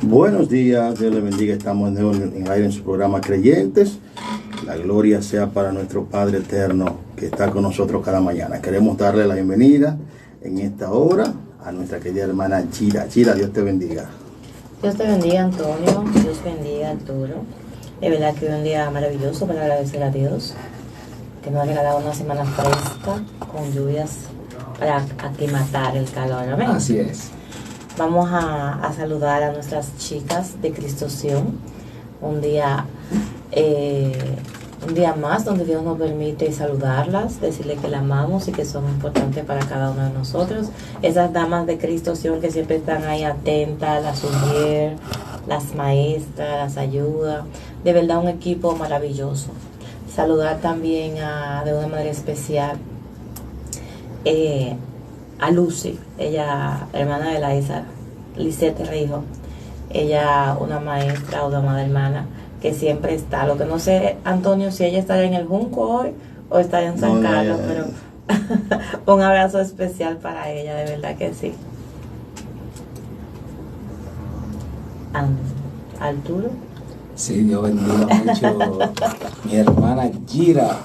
Buenos días, Dios les bendiga. Estamos de nuevo en el aire en su programa Creyentes. La gloria sea para nuestro Padre eterno que está con nosotros cada mañana. Queremos darle la bienvenida en esta hora a nuestra querida hermana Gira. Gira, Dios te bendiga. Dios te bendiga, Antonio. Dios bendiga, Arturo. De verdad que hoy es un día maravilloso para agradecer a Dios que nos ha regalado una semana fresca con lluvias para aclimatar el calor. Amén. Así es. Vamos a saludar a nuestras chicas de Cristoción. Un día, un día más donde Dios nos permite saludarlas, decirle que la amamos y que son importantes para cada uno de nosotros. Esas damas de Cristoción que siempre están ahí atentas, las Uriel, las maestras, las ayuda. De verdad un equipo maravilloso. Saludar también de una manera especial a Lucy, ella, hermana de la Isa, Lisette Rijo, ella una maestra o dama de hermana que siempre está. Lo que no sé, Antonio, si ella está en el Junco hoy o está en San Carlos, pero un abrazo especial para ella, de verdad que sí. Arturo. Sí, Dios bendiga mucho mi hermana Gira.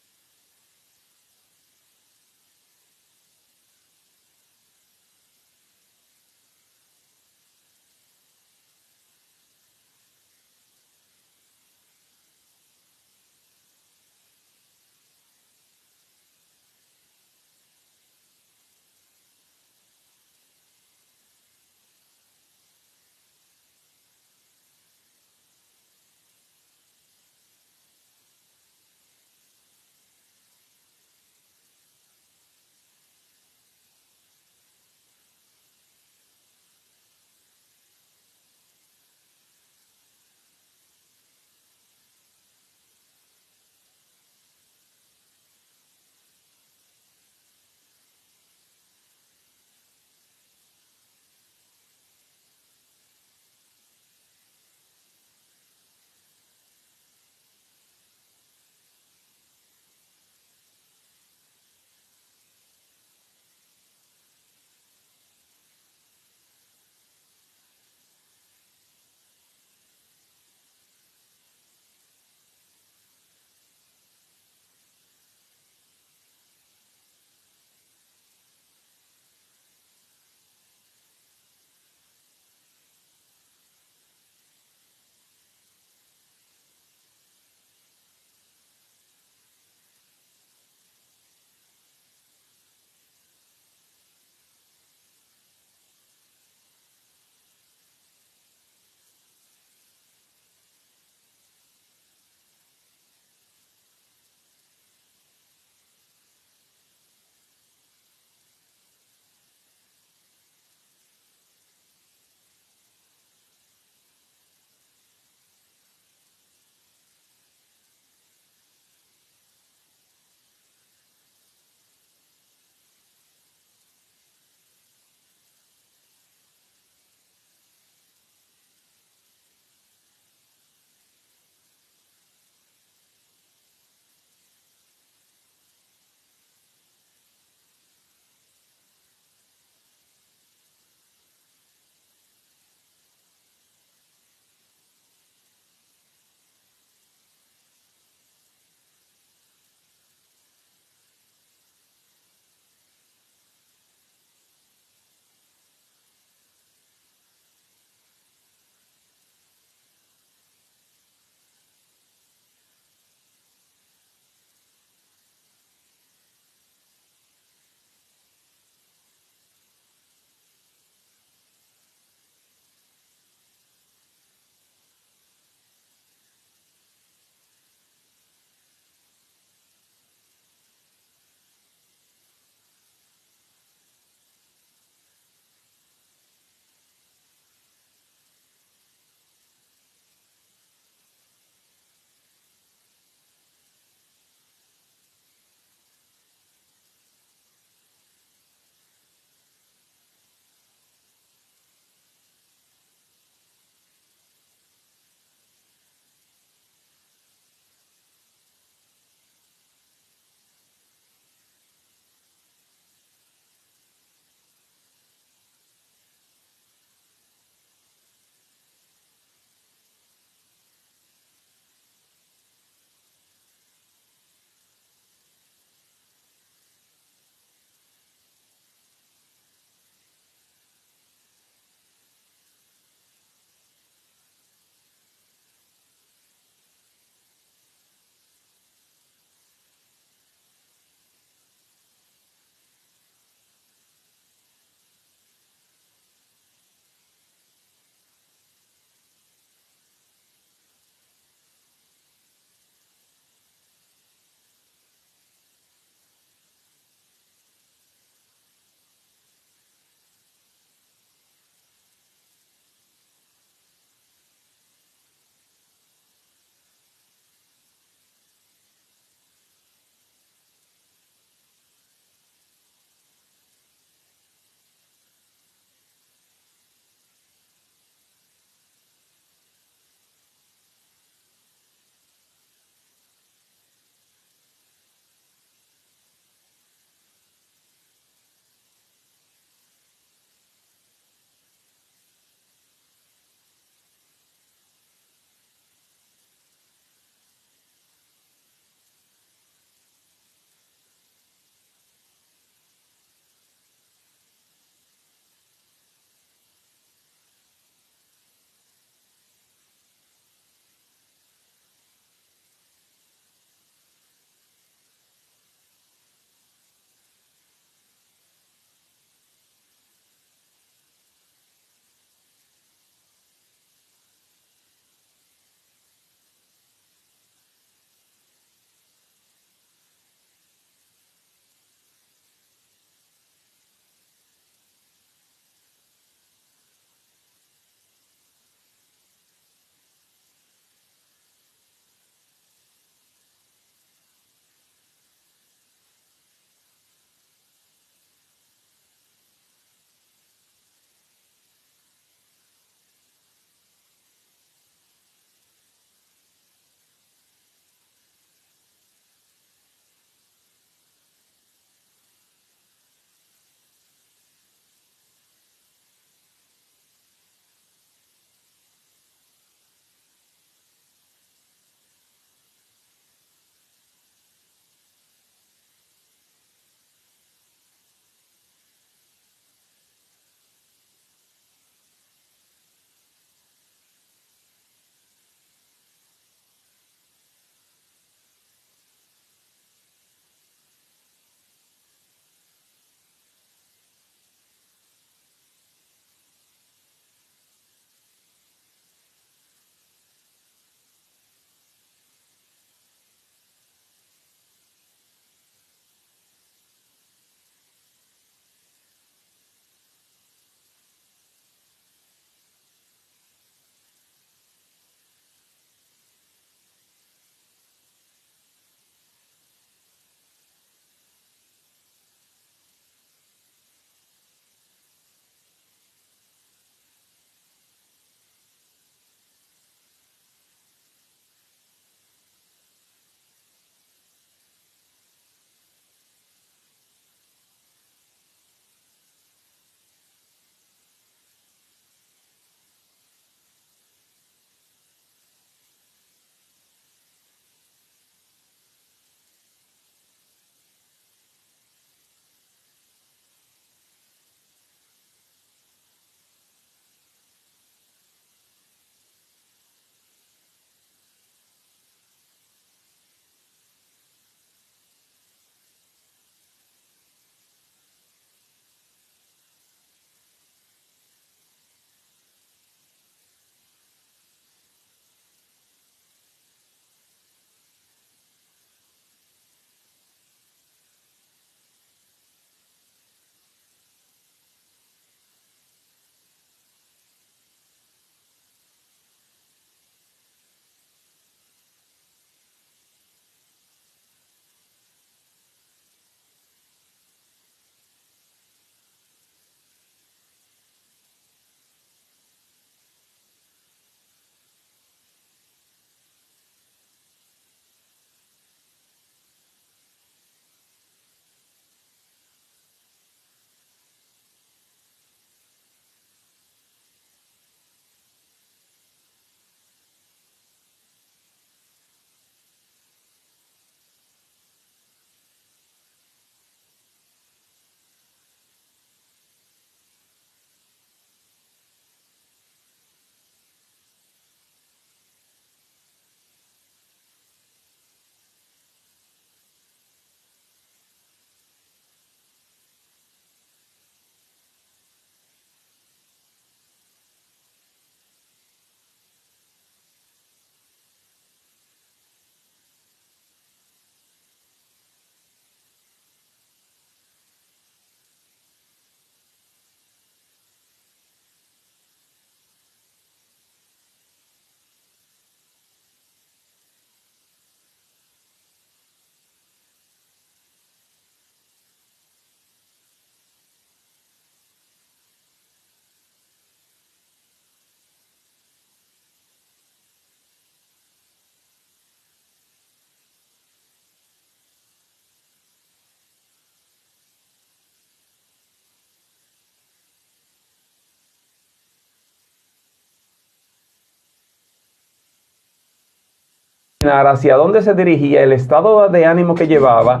hacia dónde se dirigía, el estado de ánimo que llevaba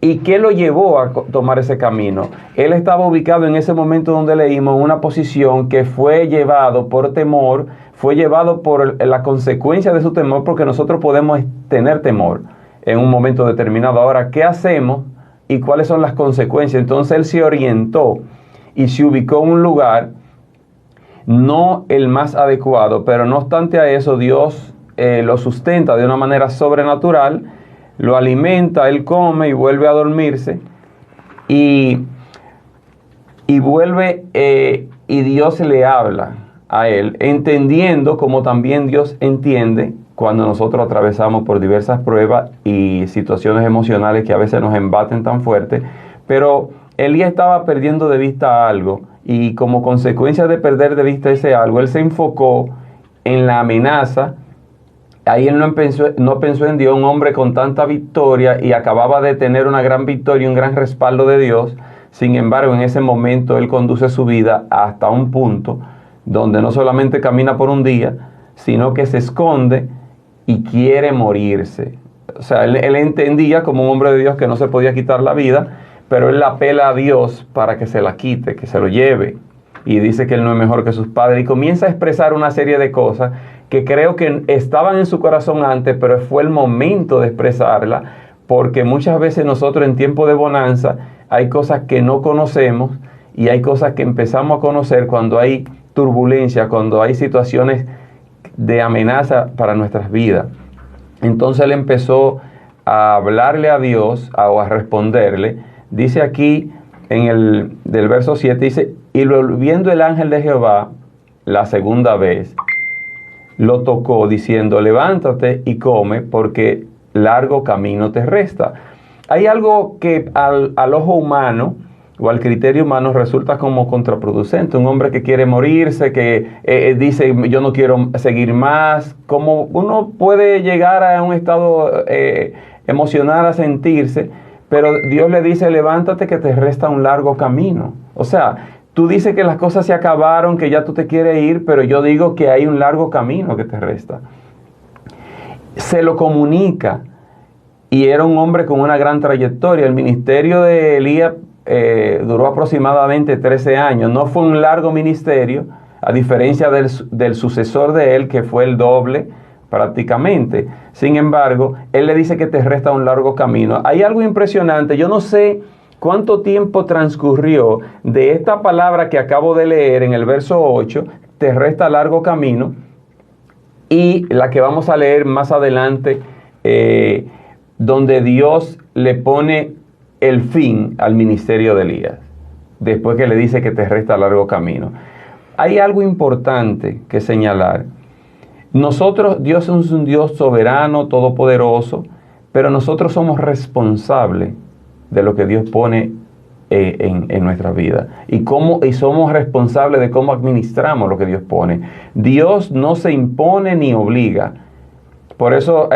y qué lo llevó a tomar ese camino. Él estaba ubicado en ese momento donde leímos en una posición que fue llevado por temor, fue llevado por la consecuencia de su temor, porque nosotros podemos tener temor en un momento determinado. Ahora, ¿qué hacemos y cuáles son las consecuencias? Entonces él se orientó y se ubicó en un lugar no el más adecuado, pero no obstante a eso, Dios lo sustenta de una manera sobrenatural, lo alimenta, él come y vuelve a dormirse, y vuelve y Dios le habla a él, entendiendo como también Dios entiende cuando nosotros atravesamos por diversas pruebas y situaciones emocionales que a veces nos embaten tan fuerte. Pero Elías estaba perdiendo de vista algo, y como consecuencia de perder de vista ese algo, él se enfocó en la amenaza. Ahí él no pensó en Dios, un hombre con tanta victoria, y acababa de tener una gran victoria y un gran respaldo de Dios. Sin embargo, en ese momento él conduce su vida hasta un punto donde no solamente camina por un día, sino que se esconde y quiere morirse. O sea, él entendía como un hombre de Dios que no se podía quitar la vida, pero él apela a Dios para que se la quite, que se lo lleve. Y dice que él no es mejor que sus padres. Y comienza a expresar una serie de cosas que creo que estaban en su corazón antes, pero fue el momento de expresarla, porque muchas veces nosotros en tiempo de bonanza hay cosas que no conocemos, y hay cosas que empezamos a conocer cuando hay turbulencia, cuando hay situaciones de amenaza para nuestras vidas. Entonces él empezó a hablarle a Dios, o a responderle. Dice aquí del verso 7, dice: y volviendo el ángel de Jehová la segunda vez, lo tocó diciendo: levántate y come, porque largo camino te resta. Hay algo que al ojo humano o al criterio humano resulta como contraproducente. Un hombre que quiere morirse, que dice: yo no quiero seguir más. Como uno puede llegar a un estado emocional, a sentirse, pero Dios le dice: levántate que te resta un largo camino. O sea, tú dices que las cosas se acabaron, que ya tú te quieres ir, pero yo digo que hay un largo camino que te resta. Se lo comunica, y era un hombre con una gran trayectoria. El ministerio de Elías duró aproximadamente 13 años. No fue un largo ministerio, a diferencia del sucesor de él, que fue el doble prácticamente. Sin embargo, él le dice que te resta un largo camino. Hay algo impresionante. Yo no sé cuánto tiempo transcurrió de esta palabra que acabo de leer en el verso 8, te resta largo camino, y la que vamos a leer más adelante, donde Dios le pone el fin al ministerio de Elías, después que le dice que te resta largo camino. Hay algo importante que señalar. Dios es un Dios soberano, todopoderoso, pero nosotros somos responsables de lo que Dios pone en nuestra vida, y somos responsables de cómo administramos lo que Dios pone. Dios no se impone ni obliga. Por eso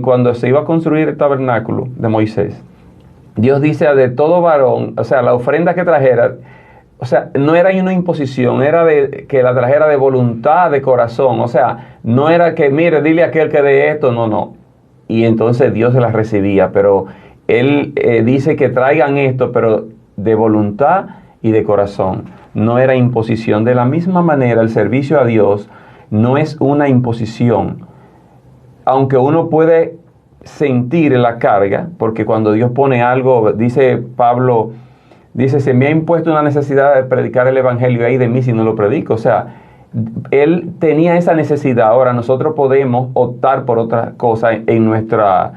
cuando se iba a construir el tabernáculo de Moisés, Dios dice: de todo varón, o sea, la ofrenda que trajera, o sea, no era una imposición, era que la trajera de voluntad, de corazón. O sea, no era que, mire, dile a aquel que dé esto, no. Y entonces Dios se la recibía, pero Él dice que traigan esto, pero de voluntad y de corazón. No era imposición. De la misma manera, el servicio a Dios no es una imposición, aunque uno puede sentir la carga, porque cuando Dios pone algo, dice Pablo, dice: se me ha impuesto una necesidad de predicar el evangelio, ahí de mí si no lo predico. O sea, él tenía esa necesidad. Ahora nosotros podemos optar por otra cosa en la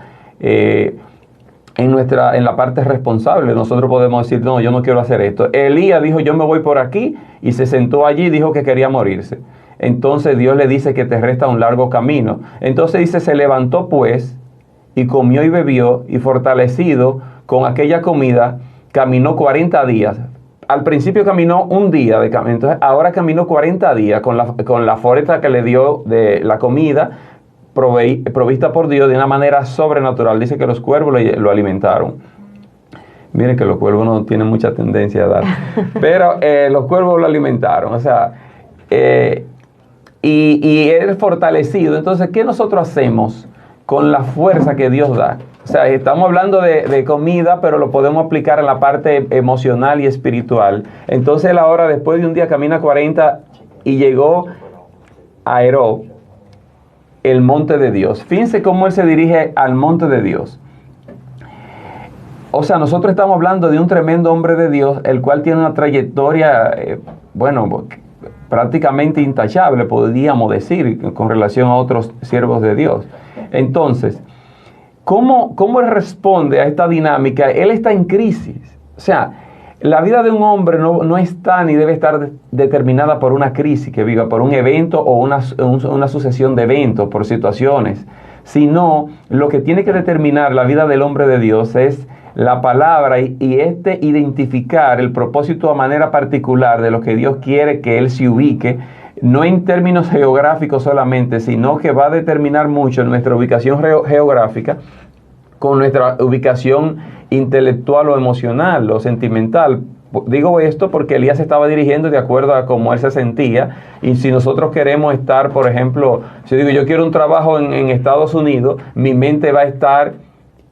parte responsable. Nosotros podemos decir: no, yo no quiero hacer esto. Elías dijo: yo me voy por aquí, y se sentó allí y dijo que quería morirse. Entonces Dios le dice que te resta un largo camino. Entonces dice: se levantó pues, y comió y bebió, y fortalecido con aquella comida, caminó 40 días. Al principio caminó un día de camino, entonces ahora caminó 40 días con la fuerza que le dio de la comida provista por Dios de una manera sobrenatural. Dice que los cuervos lo alimentaron. Miren que los cuervos no tienen mucha tendencia a dar, pero los cuervos lo alimentaron. O sea, y él fortalecido. Entonces, ¿qué nosotros hacemos con la fuerza que Dios da. O sea, estamos hablando de comida, pero lo podemos aplicar en la parte emocional y espiritual. Entonces él ahora, después de un día, camina 40 y llegó a Herob, el monte de Dios. Fíjense cómo él se dirige al monte de Dios. O sea, nosotros estamos hablando de un tremendo hombre de Dios, el cual tiene una trayectoria, prácticamente intachable, podríamos decir, con relación a otros siervos de Dios. Entonces, ¿cómo él responde a esta dinámica? Él está en crisis. O sea, la vida de un hombre no está ni debe estar determinada por una crisis que viva, por un evento o una sucesión de eventos, por situaciones, sino lo que tiene que determinar la vida del hombre de Dios es la palabra y identificar el propósito a manera particular de lo que Dios quiere que él se ubique, no en términos geográficos solamente, sino que va a determinar mucho nuestra ubicación geográfica con nuestra ubicación intelectual o emocional o sentimental. Digo esto porque Elías se estaba dirigiendo de acuerdo a cómo él se sentía, y si nosotros queremos estar, por ejemplo, si digo yo quiero un trabajo en Estados Unidos, mi mente va a estar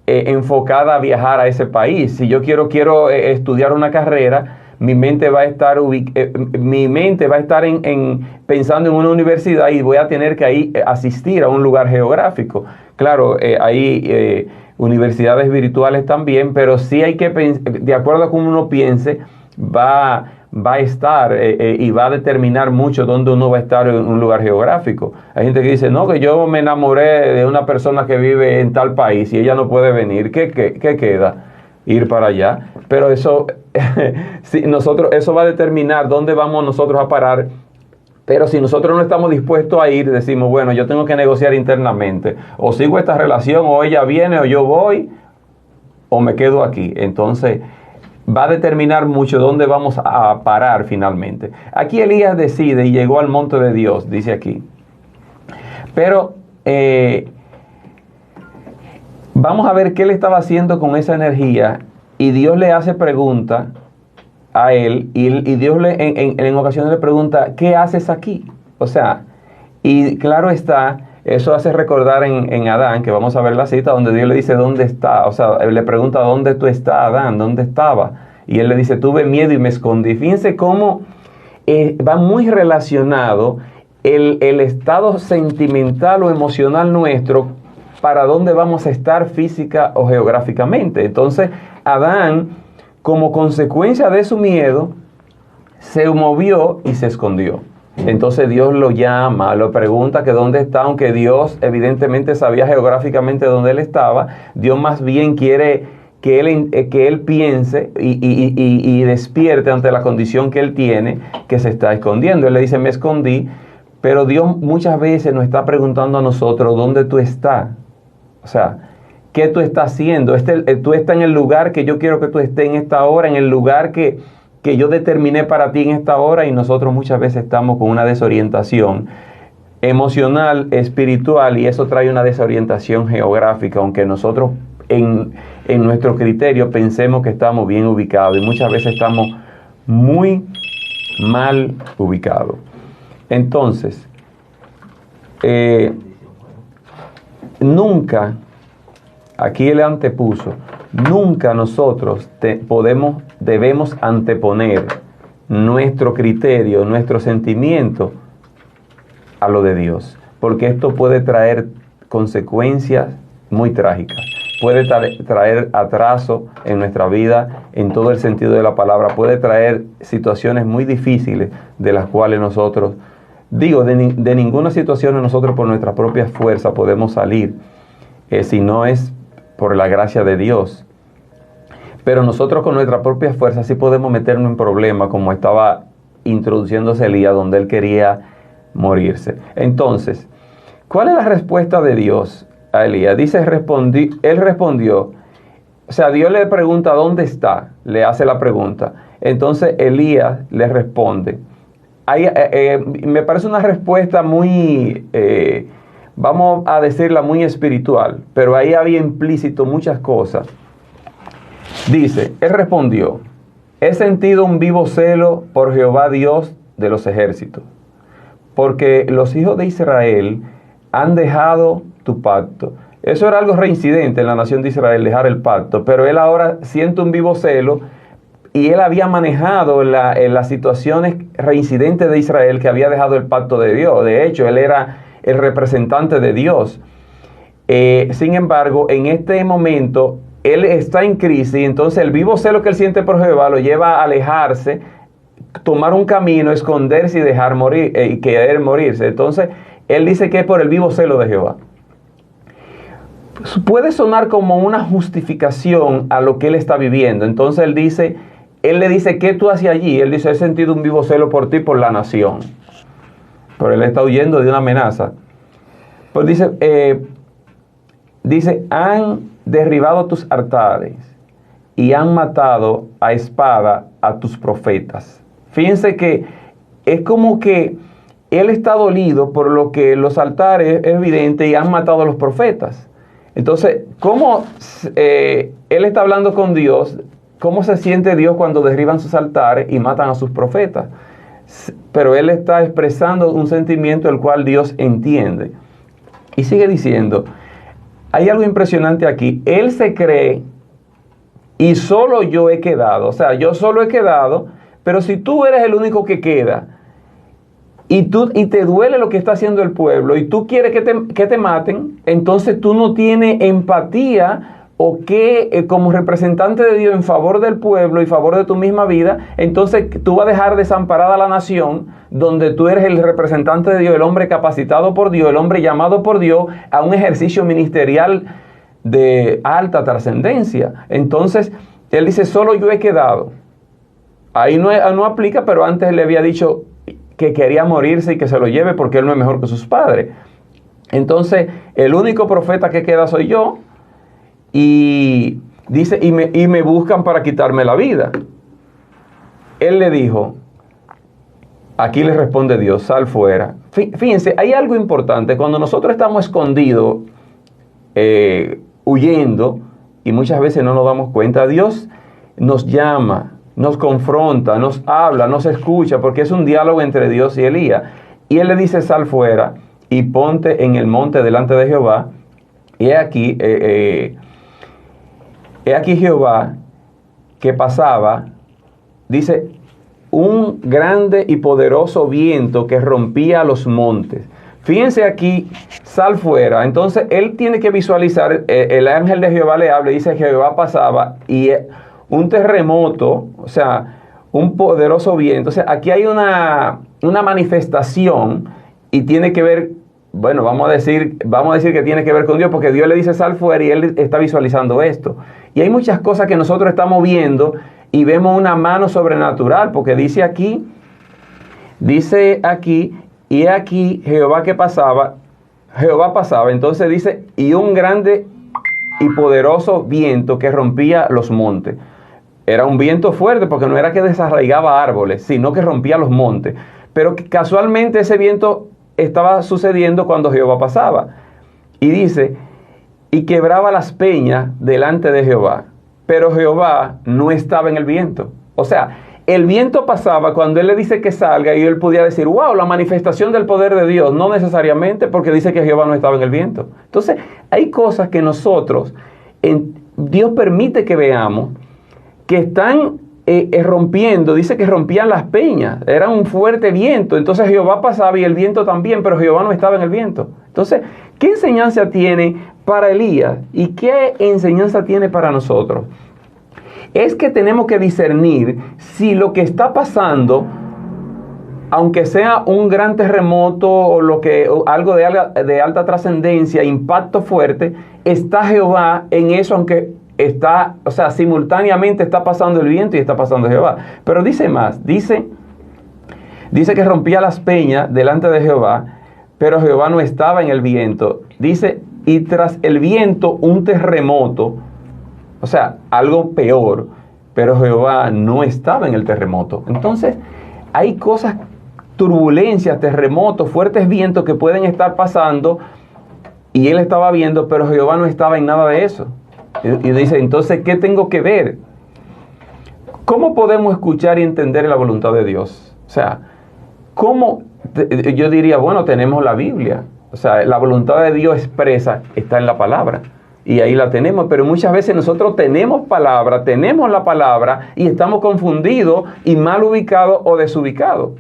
enfocada a viajar a ese país. Si yo quiero estudiar una carrera, mi mente va a estar pensando en una universidad y voy a tener que ahí asistir a un lugar geográfico. Claro, hay universidades virtuales también, pero sí hay que de acuerdo a cómo uno piense, va a estar y va a determinar mucho dónde uno va a estar en un lugar geográfico. Hay gente que dice, no, que yo me enamoré de una persona que vive en tal país y ella no puede venir. ¿Qué queda? Ir para allá. Pero eso, eso va a determinar dónde vamos nosotros a parar. Pero si nosotros no estamos dispuestos a ir, decimos, bueno, yo tengo que negociar internamente. O sigo esta relación, o ella viene, o yo voy, o me quedo aquí. Entonces va a determinar mucho dónde vamos a parar finalmente. Aquí Elías decide y llegó al monte de Dios, dice aquí. Pero vamos a ver qué él estaba haciendo con esa energía, y Dios le hace pregunta a él, y Dios en ocasiones le pregunta, ¿qué haces aquí? O sea, y claro está, eso hace recordar en Adán, que vamos a ver la cita donde Dios le dice, ¿dónde está? O sea, le pregunta, ¿dónde tú estás, Adán? ¿Dónde estaba? Y él le dice, tuve miedo y me escondí. Fíjense cómo va muy relacionado el estado sentimental o emocional nuestro para dónde vamos a estar física o geográficamente. Entonces, Adán, como consecuencia de su miedo, se movió y se escondió. Entonces Dios lo llama, lo pregunta que dónde está, aunque Dios evidentemente sabía geográficamente dónde él estaba. Dios más bien quiere que él piense y despierte ante la condición que él tiene, que se está escondiendo. Él le dice, me escondí, pero Dios muchas veces nos está preguntando a nosotros, ¿dónde tú estás? O sea, ¿qué tú estás haciendo? Tú estás en el lugar que yo quiero que tú estés en esta hora, en el lugar que yo determiné para ti en esta hora, y nosotros muchas veces estamos con una desorientación emocional, espiritual, y eso trae una desorientación geográfica, aunque nosotros en nuestro criterio pensemos que estamos bien ubicados, y muchas veces estamos muy mal ubicados. Entonces, nunca, aquí él antepuso, nunca nosotros debemos anteponer nuestro criterio, nuestro sentimiento a lo de Dios, porque esto puede traer consecuencias muy trágicas, puede traer atraso en nuestra vida en todo el sentido de la palabra, puede traer situaciones muy difíciles de las cuales nosotros, de ninguna situación nosotros por nuestra propia fuerza podemos salir, si no es por la gracia de Dios. Pero nosotros con nuestra propia fuerza sí podemos meternos en problemas, como estaba introduciéndose Elías, donde él quería morirse. Entonces, ¿cuál es la respuesta de Dios a Elías? Dice, él respondió, o sea, Dios le pregunta, ¿dónde está? Le hace la pregunta. Entonces Elías le responde. Me parece una respuesta muy, vamos a decirla muy espiritual, pero ahí había implícito muchas cosas. Dice, él respondió, he sentido un vivo celo por Jehová Dios de los ejércitos, porque los hijos de Israel han dejado tu pacto Eso era algo reincidente en la nación de Israel, dejar el pacto, pero él ahora siente un vivo celo y él había manejado las situaciones reincidentes de Israel, que había dejado el pacto de Dios. De hecho, él era el representante de Dios. Sin embargo, en este momento, él está en crisis, entonces el vivo celo que él siente por Jehová lo lleva a alejarse, tomar un camino, esconderse y dejar morir, y querer morirse. Entonces, él dice que es por el vivo celo de Jehová. Puede sonar como una justificación a lo que él está viviendo. Entonces él le dice, ¿qué tú haces allí? Él dice, he sentido un vivo celo por ti, por la nación. Pero él está huyendo de una amenaza. Pues dice, han derribado tus altares y han matado a espada a tus profetas. Fíjense que es como que él está dolido por lo que los altares, es evidente, y han matado a los profetas. Entonces, ¿cómo él está hablando con Dios? ¿Cómo se siente Dios cuando derriban sus altares y matan a sus profetas? Pero él está expresando un sentimiento el cual Dios entiende. Y sigue diciendo, hay algo impresionante aquí. Él se cree y solo yo he quedado. O sea, yo solo he quedado, pero si tú eres el único que queda y te duele lo que está haciendo el pueblo y tú quieres que te maten, entonces tú no tienes empatía o que como representante de Dios en favor del pueblo y favor de tu misma vida, entonces tú vas a dejar desamparada a la nación donde tú eres el representante de Dios, el hombre capacitado por Dios, el hombre llamado por Dios a un ejercicio ministerial de alta trascendencia. Entonces, él dice, solo yo he quedado. Ahí no aplica, pero antes le había dicho que quería morirse y que se lo lleve porque él no es mejor que sus padres. Entonces, el único profeta que queda soy yo. Y dice, y me buscan para quitarme la vida. Él le dijo, aquí le responde Dios, sal fuera. Fíjense, hay algo importante. Cuando nosotros estamos escondidos, huyendo, y muchas veces no nos damos cuenta, Dios nos llama, nos confronta, nos habla, nos escucha, porque es un diálogo entre Dios y Elías. Y él le dice, sal fuera y ponte en el monte delante de Jehová. Y he aquí Jehová que pasaba, dice, un grande y poderoso viento que rompía los montes. Fíjense aquí, sal fuera. Entonces él tiene que visualizar, el ángel de Jehová le habla y dice, Jehová pasaba y un terremoto, o sea, un poderoso viento. O sea, aquí hay una manifestación y tiene que ver, bueno, vamos a decir que tiene que ver con Dios, porque Dios le dice sal fuera y él está visualizando esto. Y hay muchas cosas que nosotros estamos viendo y vemos una mano sobrenatural, porque dice aquí, y he aquí Jehová pasaba, entonces dice, y un grande y poderoso viento que rompía los montes. Era un viento fuerte, porque no era que desarraigaba árboles, sino que rompía los montes. Pero casualmente ese viento estaba sucediendo cuando Jehová pasaba. Y dice, y quebraba las peñas delante de Jehová. Pero Jehová no estaba en el viento. O sea, el viento pasaba cuando él le dice que salga y él podía decir, wow, la manifestación del poder de Dios. No necesariamente, porque dice que Jehová no estaba en el viento. Entonces, hay cosas que nosotros, Dios permite que veamos, que están rompiendo. Dice que rompían las peñas, era un fuerte viento. Entonces Jehová pasaba y el viento también, pero Jehová no estaba en el viento. Entonces, ¿qué enseñanza tiene para Elías y qué enseñanza tiene para nosotros? Es que tenemos que discernir si lo que está pasando, aunque sea un gran terremoto o algo de alta trascendencia, impacto fuerte, está Jehová en eso, aunque está, o sea, simultáneamente está pasando el viento y está pasando Jehová. Pero dice más, dice que rompía las peñas delante de Jehová, pero Jehová no estaba en el viento. Dice, y tras el viento un terremoto, o sea, algo peor, pero Jehová no estaba en el terremoto. Entonces, hay cosas, turbulencias, terremotos, fuertes vientos que pueden estar pasando y él estaba viendo, pero Jehová no estaba en nada de eso. Y dice, entonces, ¿qué tengo que ver? ¿Cómo podemos escuchar y entender la voluntad de Dios? O sea, ¿cómo? Yo diría, bueno, tenemos la Biblia. O sea, la voluntad de Dios expresa está en la palabra. Y ahí la tenemos, pero muchas veces nosotros tenemos la palabra y estamos confundidos y mal ubicados o desubicados.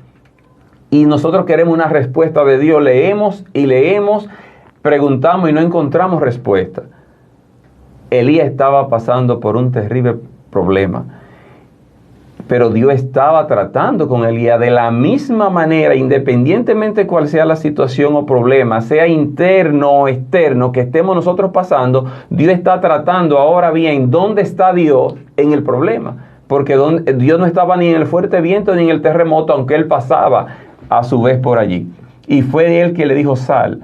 Y nosotros queremos una respuesta de Dios, leemos y leemos, preguntamos y no encontramos respuesta. Elías estaba pasando por un terrible problema, pero Dios estaba tratando con Elías de la misma manera, independientemente de cuál sea la situación o problema, sea interno o externo que estemos nosotros pasando. Dios está tratando. Ahora bien, ¿dónde está Dios en el problema? Porque Dios no estaba ni en el fuerte viento ni en el terremoto, aunque Él pasaba a su vez por allí. Y fue Él que le dijo: sal.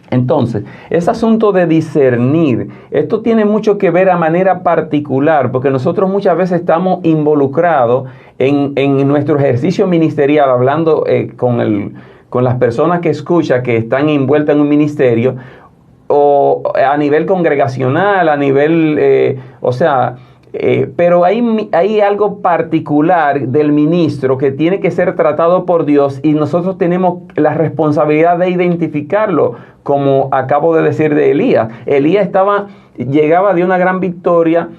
Entonces, ese asunto de discernir, esto tiene mucho que ver a manera particular, porque nosotros muchas veces estamos involucrados en nuestro ejercicio ministerial, hablando con las personas que escuchan, que están envueltas en un ministerio, o a nivel congregacional, a nivel, pero hay algo particular del ministro que tiene que ser tratado por Dios, y nosotros tenemos la responsabilidad de identificarlo, como acabo de decir de Elías. Elías llegaba de una gran victoria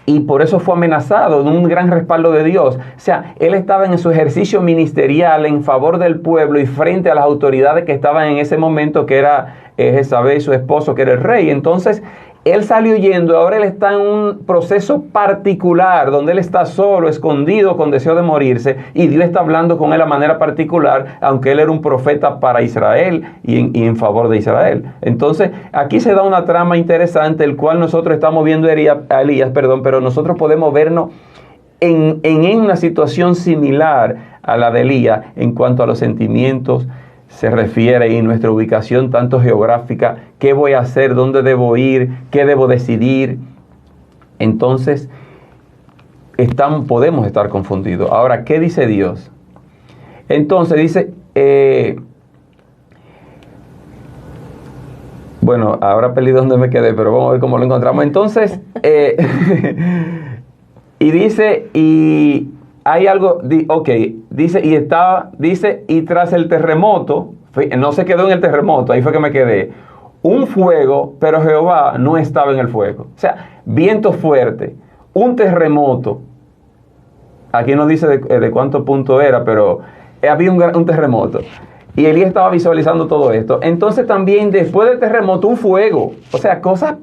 y por eso fue amenazado, de un gran respaldo de Dios. O sea, él estaba en su ejercicio ministerial en favor del pueblo y frente a las autoridades que estaban en ese momento, que era Jezabel, su esposo, que era el rey. Entonces, él salió huyendo. Ahora él está en un proceso particular, donde él está solo, escondido, con deseo de morirse, y Dios está hablando con él a manera particular, aunque él era un profeta para Israel y en favor de Israel. Entonces, aquí se da una trama interesante, el cual nosotros estamos viendo a Elías, pero nosotros podemos vernos en una situación similar a la de Elías en cuanto a los sentimientos se refiere, y nuestra ubicación tanto geográfica, qué voy a hacer, dónde debo ir, qué debo decidir. Entonces, podemos estar confundidos. Ahora, ¿qué dice Dios? Entonces dice, bueno, ahora perdí dónde me quedé, pero vamos a ver cómo lo encontramos. Entonces, y dice, y hay algo, dice, y tras el terremoto, no se quedó en el terremoto, ahí fue que me quedé, un fuego, pero Jehová no estaba en el fuego. O sea, viento fuerte, un terremoto, aquí no dice de cuánto punto era, pero había un terremoto. Y Elías estaba visualizando todo esto. Entonces también después del terremoto, un fuego. O sea, cosas,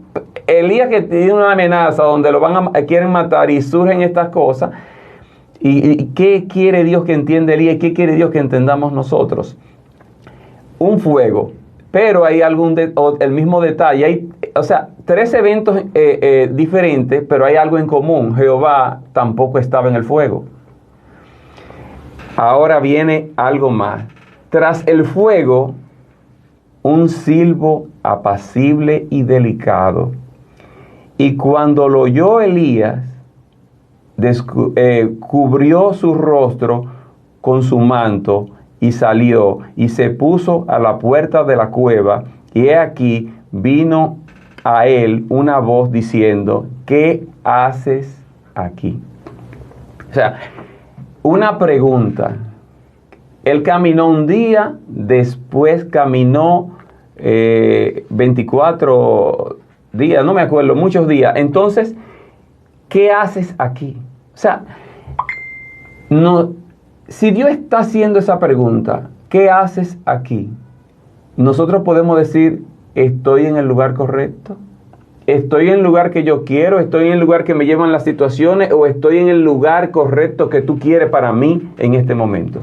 Elías que tiene una amenaza donde quieren matar y surgen estas cosas. ¿Y qué quiere Dios que entienda Elías? ¿Qué quiere Dios que entendamos nosotros? Un fuego. Pero hay el mismo detalle. Hay, tres eventos diferentes, pero hay algo en común. Jehová tampoco estaba en el fuego. Ahora viene algo más. Tras el fuego, un silbo apacible y delicado. Y cuando lo oyó Elías, cubrió su rostro con su manto y salió y se puso a la puerta de la cueva, y he aquí vino a él una voz diciendo: ¿qué haces aquí? O sea, una pregunta. Él caminó un día, después caminó 24 días, no me acuerdo, muchos días. Entonces, ¿qué haces aquí? O sea, si Dios está haciendo esa pregunta, ¿qué haces aquí? Nosotros podemos decir: ¿estoy en el lugar correcto? ¿Estoy en el lugar que yo quiero? ¿Estoy en el lugar que me llevan las situaciones? ¿O estoy en el lugar correcto que tú quieres para mí en este momento?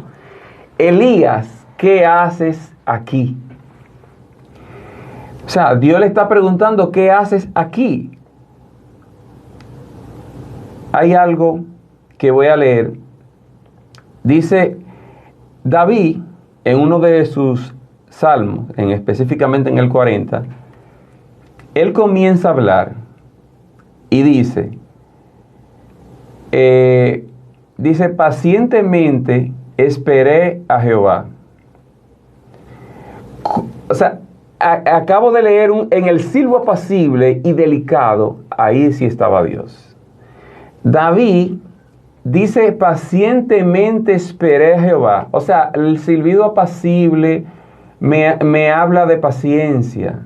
Elías, ¿qué haces aquí? O sea, Dios le está preguntando: ¿qué haces aquí? Hay algo que voy a leer. Dice David en uno de sus salmos, específicamente en el 40, él comienza a hablar y dice, pacientemente esperé a Jehová. O sea, acabo de leer en el silbo apacible y delicado, ahí sí estaba Dios. David dice: pacientemente esperé a Jehová. O sea, el silbido apacible, me habla de paciencia.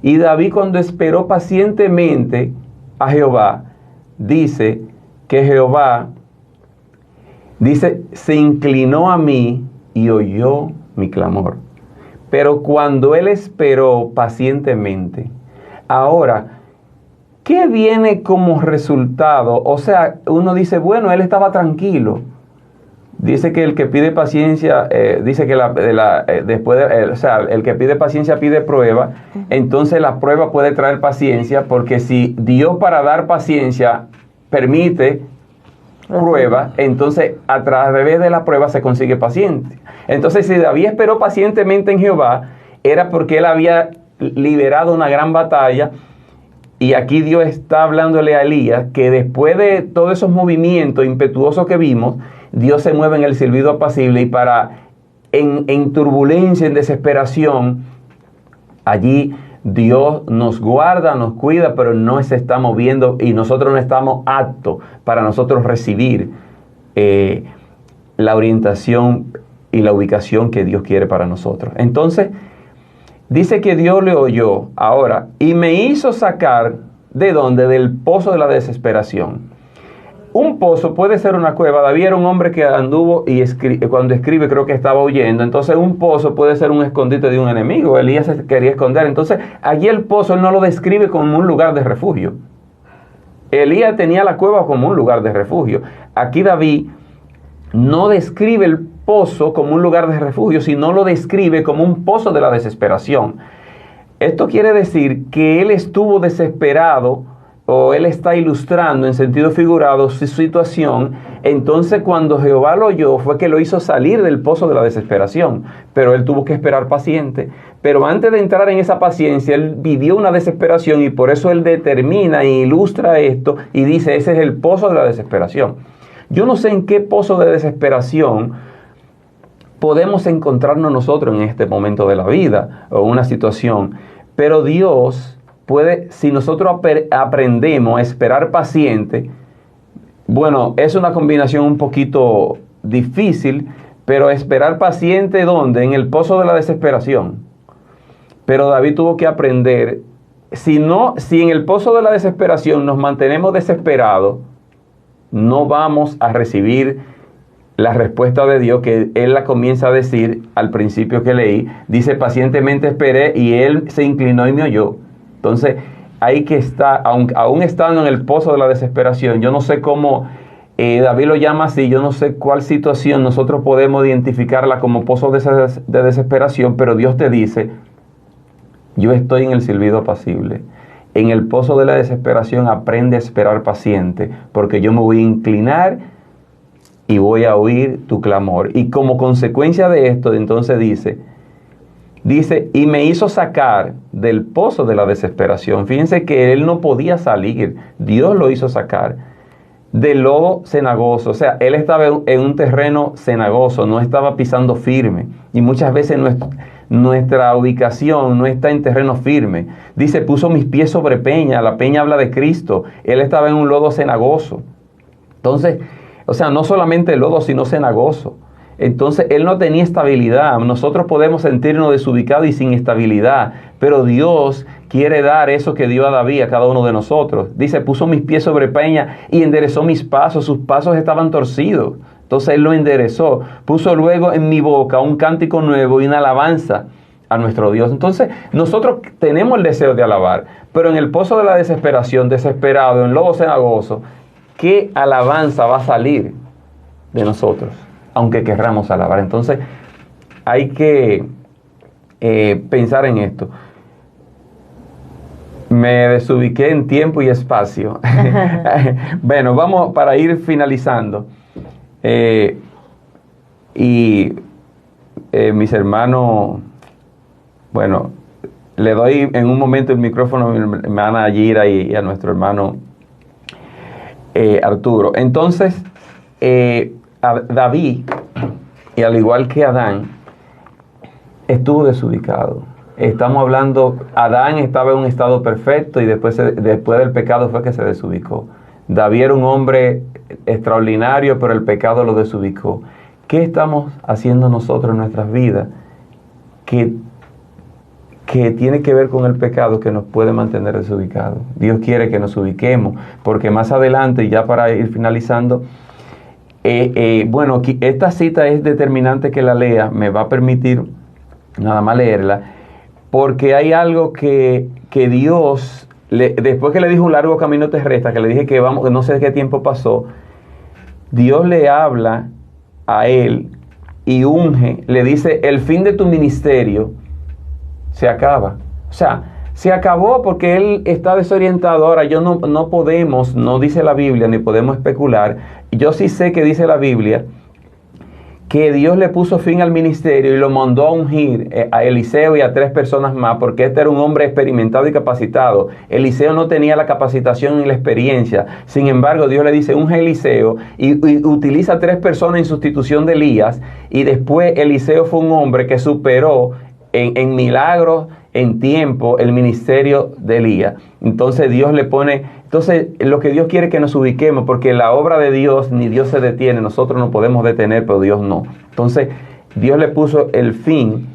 Y David, cuando esperó pacientemente a Jehová, dice que Jehová, dice, se inclinó a mí y oyó mi clamor. Pero cuando él esperó pacientemente, ahora, ¿qué viene como resultado? O sea, uno dice, bueno, él estaba tranquilo. Dice que el que pide paciencia, dice que el que pide paciencia pide prueba. Entonces la prueba puede traer paciencia, porque si Dios para dar paciencia permite prueba, entonces a través de la prueba se consigue paciencia. Entonces, si David esperó pacientemente en Jehová, era porque él había liberado una gran batalla. Y aquí Dios está hablándole a Elías que después de todos esos movimientos impetuosos que vimos, Dios se mueve en el silbido apacible, y en turbulencia, en desesperación, allí Dios nos guarda, nos cuida, pero no se está moviendo y nosotros no estamos aptos para nosotros recibir la orientación y la ubicación que Dios quiere para nosotros. Entonces, dice que Dios le oyó ahora y me hizo sacar, ¿de dónde? Del pozo de la desesperación. Un pozo puede ser una cueva. David era un hombre que anduvo y cuando escribe creo que estaba huyendo. Entonces un pozo puede ser un escondite de un enemigo. Elías se quería esconder. Entonces allí el pozo él no lo describe como un lugar de refugio. Elías tenía la cueva como un lugar de refugio. Aquí David no describe el pozo como un lugar de refugio, sino lo describe como un pozo de la desesperación. Esto quiere decir que él estuvo desesperado, o él está ilustrando en sentido figurado su situación. Entonces cuando Jehová lo oyó fue que lo hizo salir del pozo de la desesperación, pero él tuvo que esperar paciente. Pero antes de entrar en esa paciencia, él vivió una desesperación, y por eso él determina e ilustra esto y dice, ese es el pozo de la desesperación. Yo no sé en qué pozo de desesperación podemos encontrarnos nosotros en este momento de la vida o una situación, pero Dios puede, si nosotros aprendemos a esperar paciente, bueno, es una combinación un poquito difícil, pero esperar paciente, ¿dónde? En el pozo de la desesperación. Pero David tuvo que aprender, si en el pozo de la desesperación nos mantenemos desesperados, no vamos a recibir la respuesta de Dios, que él la comienza a decir al principio que leí. Dice, pacientemente esperé y él se inclinó y me oyó. Entonces, hay que estar, aún estando en el pozo de la desesperación, yo no sé cómo David lo llama así, yo no sé cuál situación nosotros podemos identificarla como pozo de desesperación, pero Dios te dice, yo estoy en el silbido apacible. En el pozo de la desesperación aprende a esperar paciente, porque yo me voy a inclinar y voy a oír tu clamor. Y como consecuencia de esto, entonces dice, y me hizo sacar del pozo de la desesperación. Fíjense que él no podía salir, Dios lo hizo sacar del lodo cenagoso. O sea, él estaba en un terreno cenagoso, no estaba pisando firme. Y muchas veces nuestra ubicación no está en terreno firme. Dice, puso mis pies sobre peña. La peña habla de Cristo. Él estaba en un lodo cenagoso. Entonces, o sea, no solamente el lodo, sino cenagoso. Entonces, él no tenía estabilidad. Nosotros podemos sentirnos desubicados y sin estabilidad, pero Dios quiere dar eso que dio a David a cada uno de nosotros. Dice, puso mis pies sobre peña y enderezó mis pasos. Sus pasos estaban torcidos. Entonces, él lo enderezó. Puso luego en mi boca un cántico nuevo y una alabanza a nuestro Dios. Entonces, nosotros tenemos el deseo de alabar, pero en el pozo de la desesperación, desesperado, en lodo cenagoso, ¿qué alabanza va a salir de nosotros? Aunque querramos alabar. Entonces hay que pensar en esto. Me desubiqué en tiempo y espacio. Bueno, vamos para ir finalizando. Mis hermanos, bueno, le doy en un momento el micrófono a mi hermana Yira y a nuestro hermano Arturo. Entonces, a David, y al igual que Adán, estuvo desubicado. Estamos hablando, Adán estaba en un estado perfecto y después del pecado fue que se desubicó. David era un hombre extraordinario, pero el pecado lo desubicó. ¿Qué estamos haciendo nosotros en nuestras vidas? Que que tiene que ver con el pecado que nos puede mantener desubicados. Dios quiere que nos ubiquemos, porque más adelante, ya para ir finalizando, bueno, esta cita es determinante que la lea, me va a permitir nada más leerla, porque hay algo que Dios, después que le dijo un largo camino te resta, que le dije que vamos, no sé qué tiempo pasó, Dios le habla a él y unge, le dice, el fin de tu ministerio se acaba. O sea, se acabó porque él está desorientado. Ahora, no podemos, no dice la Biblia, ni podemos especular. Yo sí sé que dice la Biblia que Dios le puso fin al ministerio y lo mandó a ungir a Eliseo y a 3 personas más, porque este era un hombre experimentado y capacitado. Eliseo no tenía la capacitación ni la experiencia. Sin embargo, Dios le dice, unge a Eliseo y utiliza 3 personas en sustitución de Elías. Y después Eliseo fue un hombre que superó en milagros, en tiempo, el ministerio de Elías. Entonces Dios le pone, lo que Dios quiere es que nos ubiquemos, porque la obra de Dios, ni Dios se detiene, nosotros no podemos detener, pero Dios no. Entonces Dios le puso el fin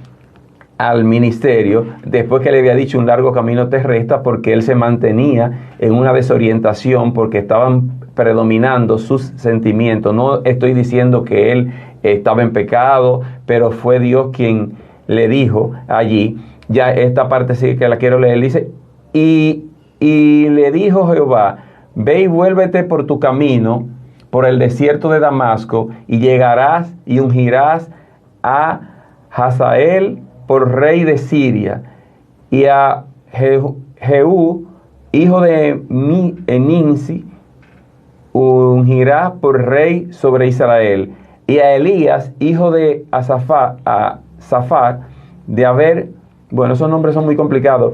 al ministerio, después que le había dicho un largo camino te resta, porque él se mantenía en una desorientación, porque estaban predominando sus sentimientos. No estoy diciendo que él estaba en pecado, pero fue Dios quien le dijo allí, ya esta parte sí que la quiero leer, dice, y le dijo Jehová, ve y vuélvete por tu camino, por el desierto de Damasco, y llegarás y ungirás a Hazael por rey de Siria, y a Jehú, hijo de Nimsi, ungirás por rey sobre Israel, y a Elías, hijo de Safat, de haber, bueno, esos nombres son muy complicados,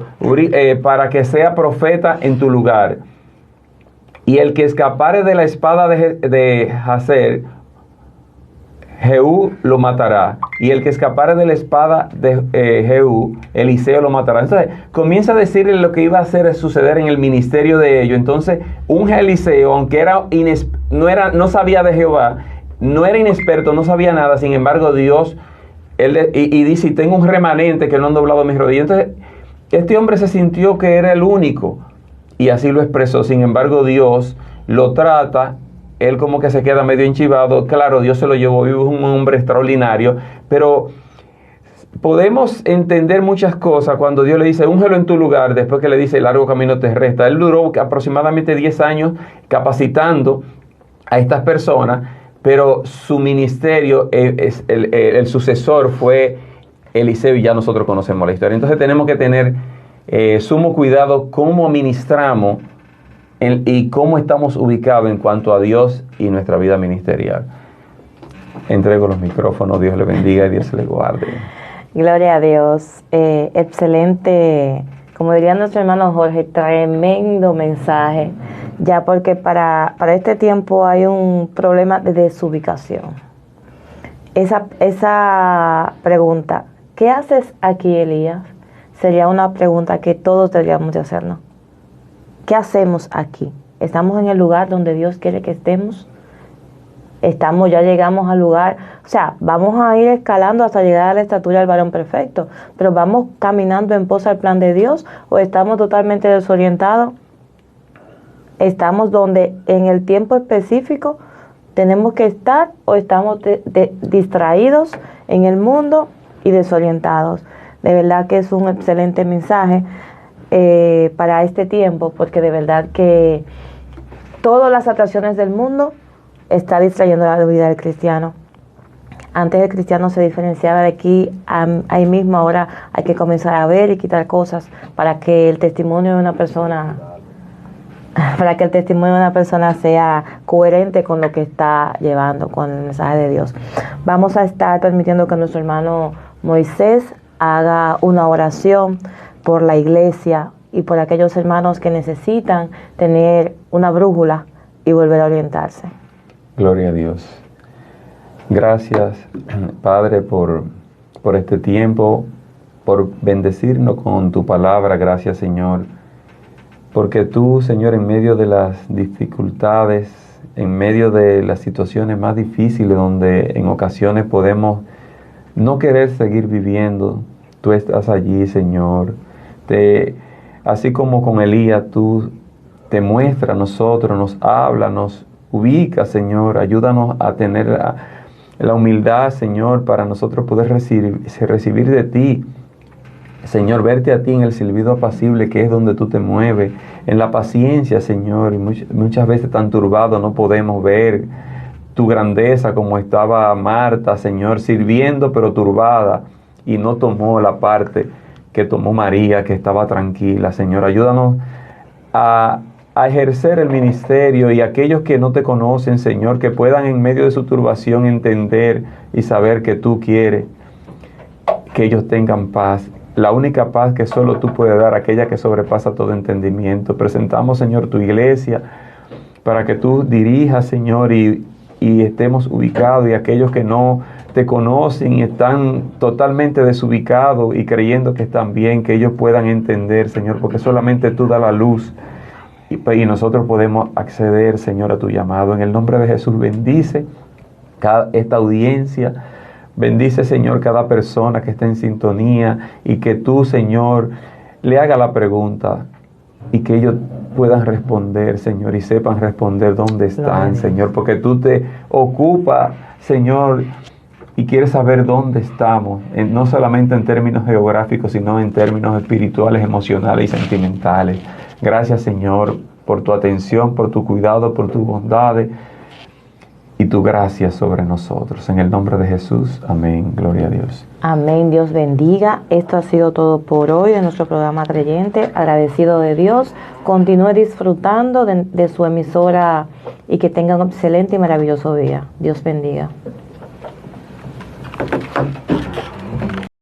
para que sea profeta en tu lugar. Y el que escapare de la espada de Hazer, Jehú lo matará. Y el que escapare de la espada de Jehú, Eliseo lo matará. Entonces, comienza a decirle lo que iba a hacer suceder en el ministerio de ellos. Entonces, unge a Eliseo, aunque no sabía de Jehová, no era inexperto, no sabía nada. Sin embargo, Dios... y dice, tengo un remanente que no han doblado mis rodillas. Entonces, este hombre se sintió que era el único y así lo expresó. Sin embargo, Dios lo trata, él como que se queda medio enchivado. Claro, Dios se lo llevó, es un hombre extraordinario, pero podemos entender muchas cosas cuando Dios le dice, úngelo en tu lugar, después que le dice, el largo camino te resta. Él duró aproximadamente 10 años capacitando a estas personas, pero su ministerio, el sucesor fue Eliseo, y ya nosotros conocemos la historia. Entonces tenemos que tener sumo cuidado cómo ministramos y cómo estamos ubicados en cuanto a Dios y nuestra vida ministerial. Entrego los micrófonos, Dios le bendiga y Dios le guarde. Gloria a Dios. Excelente, como diría nuestro hermano Jorge, tremendo mensaje. Ya porque para este tiempo hay un problema de desubicación. Esa pregunta, ¿qué haces aquí, Elías? Sería una pregunta que todos deberíamos de hacernos. ¿Qué hacemos aquí? ¿Estamos en el lugar donde Dios quiere que estemos? Ya llegamos al lugar, o sea, vamos a ir escalando hasta llegar a la estatura del varón perfecto, pero ¿vamos caminando en pos al plan de Dios o estamos totalmente desorientados? ¿Estamos donde en el tiempo específico tenemos que estar o estamos distraídos en el mundo y desorientados? De verdad que es un excelente mensaje para este tiempo, porque de verdad que todas las atracciones del mundo está distrayendo la vida del cristiano. Antes el cristiano se diferenciaba de aquí, ahí mismo ahora hay que comenzar a ver y quitar cosas para que el testimonio de una persona sea coherente con lo que está llevando, con el mensaje de Dios. Vamos a estar permitiendo que nuestro hermano Moisés haga una oración por la iglesia y por aquellos hermanos que necesitan tener una brújula y volver a orientarse. Gloria a Dios. Gracias, Padre, por este tiempo, por bendecirnos con tu palabra. Gracias, Señor, porque tú, Señor, en medio de las dificultades, en medio de las situaciones más difíciles, donde en ocasiones podemos no querer seguir viviendo, tú estás allí, Señor. Así como con Elías, tú te muestras a nosotros, nos habla, nos ubica, Señor. Ayúdanos a tener la humildad, Señor, para nosotros poder recibir de ti. Señor, verte a ti en el silbido apacible, que es donde tú te mueves, en la paciencia, Señor, y muchas veces tan turbado no podemos ver tu grandeza, como estaba Marta, Señor, sirviendo pero turbada, y no tomó la parte que tomó María, que estaba tranquila. Señor, ayúdanos a ejercer el ministerio, y aquellos que no te conocen, Señor, que puedan en medio de su turbación entender y saber que tú quieres que ellos tengan paz. La única paz que solo tú puedes dar, aquella que sobrepasa todo entendimiento. Presentamos, Señor, tu iglesia para que tú dirijas, Señor, y estemos ubicados, y aquellos que no te conocen y están totalmente desubicados y creyendo que están bien, que ellos puedan entender, Señor, porque solamente tú das la luz y nosotros podemos acceder, Señor, a tu llamado. En el nombre de Jesús, bendice esta audiencia. Bendice, Señor, cada persona que esté en sintonía, y que tú, Señor, le haga la pregunta y que ellos puedan responder, Señor, y sepan responder dónde están, Señor, porque tú te ocupas, Señor, y quieres saber dónde estamos, no solamente en términos geográficos, sino en términos espirituales, emocionales y sentimentales. Gracias, Señor, por tu atención, por tu cuidado, por tus bondades y tu gracia sobre nosotros. En el nombre de Jesús, amén. Gloria a Dios. Amén. Dios bendiga. Esto ha sido todo por hoy de nuestro programa Creyente. Agradecido de Dios. Continúe disfrutando de su emisora, y que tenga un excelente y maravilloso día. Dios bendiga.